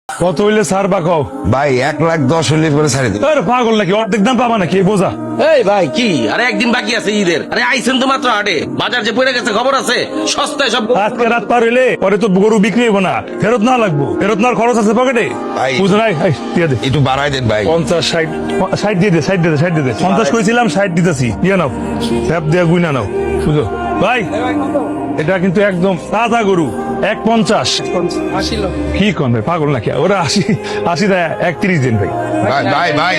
কত হইলে ছাড় বা কও? ভাই 1,10,000 হইলে পরে ছাড়ি দেব। আরে পাগল নাকি? অর্ধেক দাম পাবা নাকি? এই বোঝা। এই ভাই কি আরে একদিন বাকি আছে ঈদের, আরে আইছেন তো মাত্র হাটে, বাজার যে পড়ে গেছে খবর আছে, সস্তায় সব। আজকে রাত পার হইলে পরে তো গরু বিক্রি হইব না, ফেরত না লাগবো, ফেরত নেওয়ার খরচ আছে পকেটে। ভাই। বুঝো নাই? দিয়ে দে একটু বাড়াই দেন ভাই। 50, 60, 60 দিয়ে দে, 60 দিয়ে দে, 60 দিয়ে দে। 50 কইছিলাম, 60 দিতেছি, দিয়ে নাও, ট্যাপ দিয়ে গুইনা নাও। বুঝো ভাই, এটা কিন্তু একদম তাজা গরু। 150 কি কোন ভাই, পাগল নাকি? ওরা 80 দেয়, 31 দিন ভাই। ভাই ভাই ভাই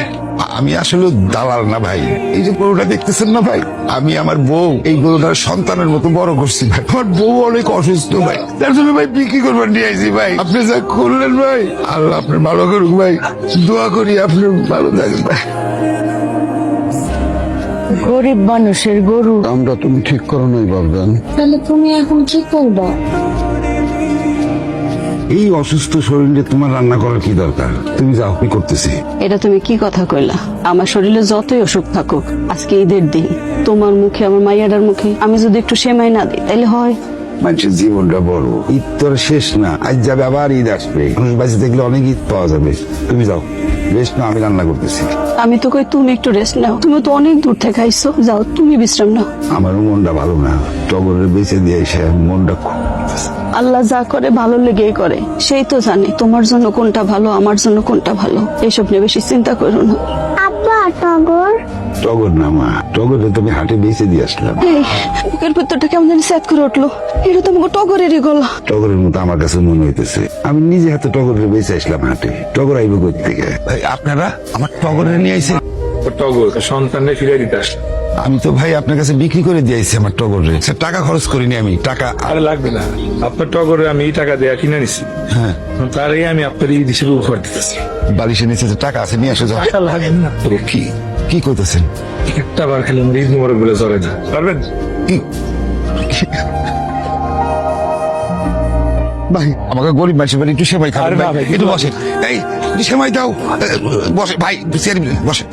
আমি আসলে দালাল না ভাই। এই যে গরুটা দেখতেছেন না ভাই, আমি আমার বউ এই গরুটার সন্তানের মতো বড় করছি ভাই। আমার বউ অনেক অসুস্থ ভাই, তার জন্য ভাই বিক্রি করবার নিয়ে আইছি ভাই। আপনি যা করলেন ভাই, আল্লাহ আপনার ভালো করুক ভাই। দোয়া করি আপনি ভালো থাকেন ভাই। গরিব মানুষের গরু। দামটা তুমি ঠিক করো নাই বাবজান। তাহলে তুমি এখন কি করবা? এই অসুস্থ শরীরে তোমার রান্না করার কি দরকার? তুমি যাও, আমি করতেছি। এটা তুমি কি কথা কইলা? আমার শরীরে যতই অসুখ থাকুক, আজকে ঈদের দিন, তোমার মুখে আমার মাইয়াটার মুখে আমি যদি একটু সেমাই না দিই তাহলে হয়? মানুষের জীবনটা বড়, ঈদ তো আর শেষ না, আজ যাবে আবার ঈদ আসবে। মানুষ বাঁচে দেখলে অনেক ঈদ পাওয়া যাবে। তুমি যাও, বেশ না, আমি রান্না করতেছি। আমি তো কই তুমি একটু রেস্ট নাও, তুমি তো অনেক দূর থেকে আইছো, যাও তুমি বিশ্রাম নাও। আমারও মনটা ভালো না, টগরের বেঁচে দিয়ে এসে মনটা খুব। আল্লাহ যা করে ভালো লেগেই করে, সেই তো জানে তোমার জন্য কোনটা ভালো, আমার জন্য কোনটা ভালো। এইসব নিয়ে বেশি চিন্তা করো না। আব্বা টগর। টগর না মা, টগরে তুমি হাটে বেঁচে দিয়ে আসলাম। এই বুকের ভিতরটা কেমন জানি স্যাত করে উঠলো, এটা তো আমাকে টগরেরই গলা। টগরের মতো আমার কাছে মনে হইতেছে। আমি নিজে হাতে টগরের বেঁচে আসলাম হাটে। টগর আইব কই থেকে? ভাই আপনারা আমার টগরে নিয়ে আইছেন? টগর সন্তানকে ফিরিয়ে দিতে আসলাম। আমি তো ভাই আপনার কাছে বিক্রি করে দিয়েছি আমার টগরে। টাকা খরচ করিনি আমি, টাকা। আরে লাগবে না, আপনার টগরে আমি এই টাকা দেয়া কিনে নিছি। হ্যাঁ, তার আগে আমি আপনার ঈদ হিসেবে উপহার দিতেছি। বালিশের নিচে যে টাকা আছে নিয়ে আসো যাও। টাকা লাগবে না। কি কি কইতেছেন? একটা বার খেলে আমার ঈদ মোবারক বলে চলে না, পারবেন? কি ভাই, আমাকে গরিব মানুষের বাড়ি একটু সেমাই খাবেন আরে না ভাই, ভাই, একটু বসে। এই একটু সেমাই দাও। বসে ভাই, চেয়ারে বসে।